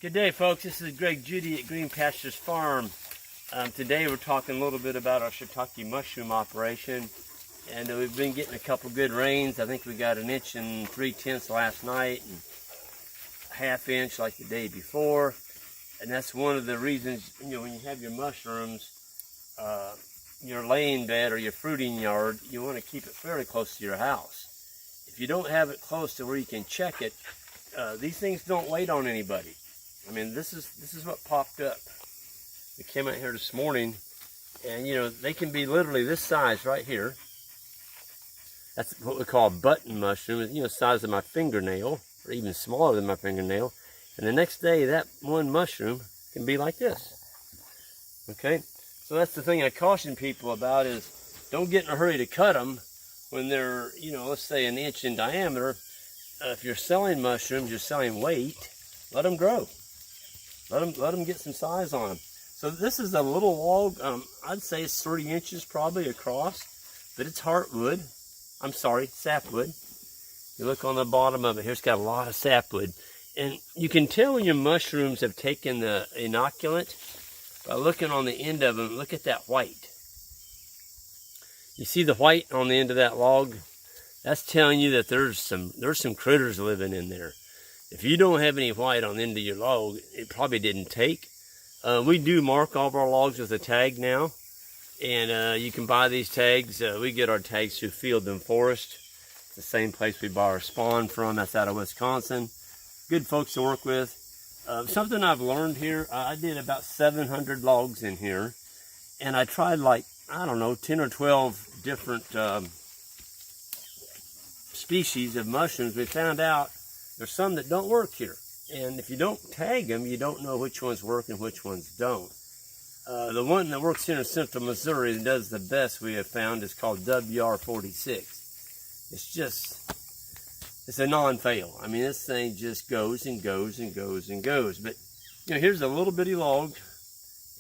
Good day, folks. This is Judy at Green Pastures Farm. Today we're talking a little bit about our Shiitaki mushroom operation, and we've been getting a couple good rains. I think we got 1 3/10 inches last night and a 1/2 inch like the day before, and that's one of the reasons, when you have your mushrooms, your laying bed or your fruiting yard, you want to keep it fairly close to your house. If you don't have it close to where you can check it, these things don't wait on anybody. I mean, this is what popped up. We came out here this morning, and they can be literally this size right here. That's what we call a button mushroom. The size of my fingernail, or even smaller than my fingernail. And the next day, that one mushroom can be like this. Okay, so that's the thing I caution people about, is don't get in a hurry to cut them when they're, let's say 1 inch in diameter. If you're selling mushrooms, you're selling weight. Let them grow. Let them get some size on them. So this is a little log. I'd say it's 3 inches probably across, but it's heartwood. I'm sorry, sapwood. You look on the bottom of it here, it's got a lot of sapwood. And you can tell when your mushrooms have taken the inoculant by looking on the end of them. Look at that white. You see the white on the end of that log? That's telling you that there's some critters living in there. If you don't have any white on the end of your log, it probably didn't take. We do mark all of our logs with a tag now, and you can buy these tags. We get our tags through Field and Forest. It's the same place we buy our spawn from. That's out of Wisconsin. Good folks to work with. Something I've learned here, I did about 700 logs in here, and I tried 10 or 12 different species of mushrooms. We found out there's some that don't work here, and if you don't tag them, you don't know which ones work and which ones don't. The one that works here in central Missouri and does the best we have found is called WR46. It's a non-fail. I mean, this thing just goes and goes and goes and goes. But here's a little bitty log,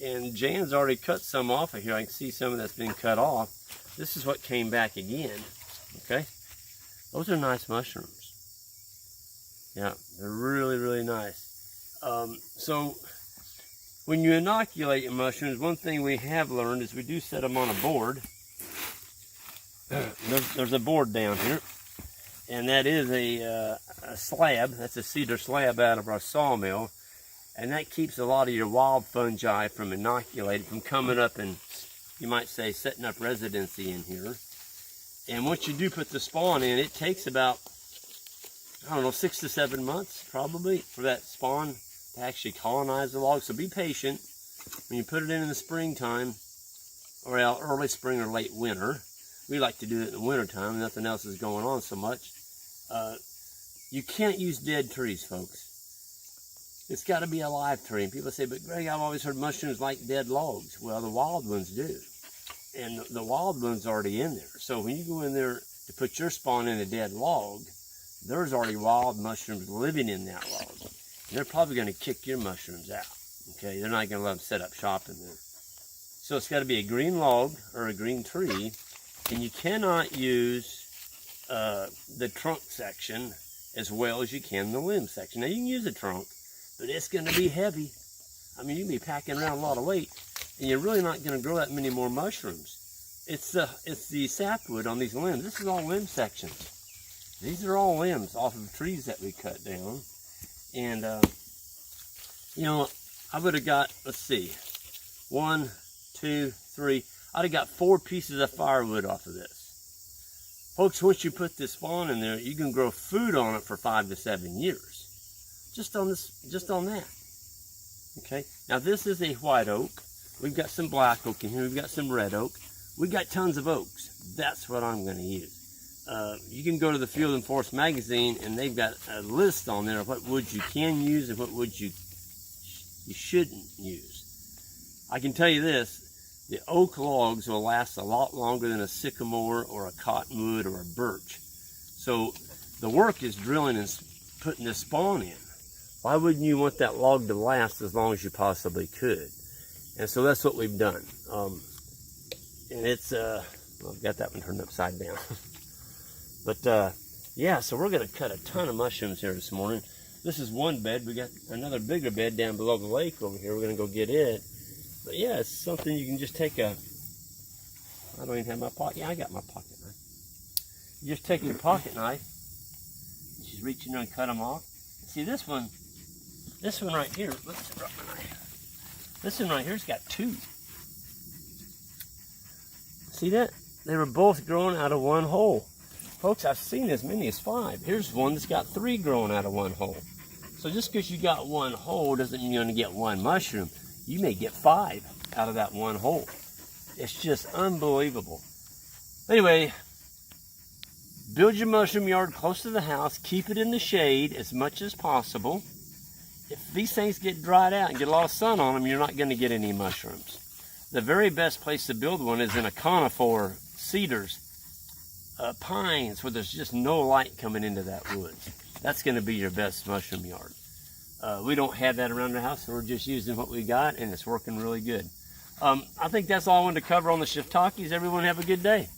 and Jan's already cut some off of here. I can see some of that's been cut off. This is what came back again. Okay, those are nice mushrooms. Yeah, they're really, really nice. So when you inoculate your mushrooms, one thing we have learned is we do set them on a board. There's a board down here, and that is a slab. That's a cedar slab out of our sawmill, and that keeps a lot of your wild fungi from inoculating, from coming up and, you might say, setting up residency in here. And once you do put the spawn in, it takes about 6 to 7 months probably for that spawn to actually colonize the log. So be patient when you put it in the springtime, or early spring or late winter. We like to do it in the wintertime. Nothing else is going on so much. You can't use dead trees, folks. It's got to be a live tree. And people say, but Greg, I've always heard mushrooms like dead logs. Well, the wild ones do. And the wild one's already in there. So when you go in there to put your spawn in a dead log, there's already wild mushrooms living in that log. And they're probably going to kick your mushrooms out. Okay, they're not going to let them set up shop in there. So it's got to be a green log or a green tree, and you cannot use the trunk section as well as you can the limb section. Now you can use the trunk, but it's going to be heavy. I mean, you can be packing around a lot of weight, and you're really not going to grow that many more mushrooms. It's the sapwood on these limbs. This is all limb sections. These are all limbs off of trees that we cut down. And, I would have got, let's see, 1, 2, 3. I'd have got 4 pieces of firewood off of this. Folks, once you put this spawn in there, you can grow food on it for 5 to 7 years. Just on that. Okay, now this is a white oak. We've got some black oak in here. We've got some red oak. We got tons of oaks. That's what I'm going to use. You can go to the Field and Forest magazine, and they've got a list on there of what woods you can use and what woods you shouldn't use. I can tell you this, the oak logs will last a lot longer than a sycamore or a cottonwood or a birch. So the work is drilling and putting the spawn in. Why wouldn't you want that log to last as long as you possibly could? And so that's what we've done. And it's, I've got that one turned upside down. But yeah, so we're going to cut a ton of mushrooms here this morning. This is one bed. We got another bigger bed down below the lake over here. We're going to go get it. But yeah, it's something you can just take a, I don't even have my pocket. Yeah, I got my pocket knife. You just take your pocket knife, and just reach in there and cut them off. See this one right here, let's drop my knife. This one right here's got 2. See that? They were both growing out of one hole. Folks, I've seen as many as 5. Here's one that's got 3 growing out of one hole. So just because you got one hole doesn't mean you're going to get one mushroom. You may get 5 out of that one hole. It's just unbelievable. Anyway, build your mushroom yard close to the house. Keep it in the shade as much as possible. If these things get dried out and get a lot of sun on them, you're not going to get any mushrooms. The very best place to build one is in a conifer, cedars, pines, where there's just no light coming into that woods. That's going to be your best mushroom yard. We don't have that around the house, so we're just using what we got, and it's working really good. I think that's all I wanted to cover on the shiitakes. Everyone have a good day.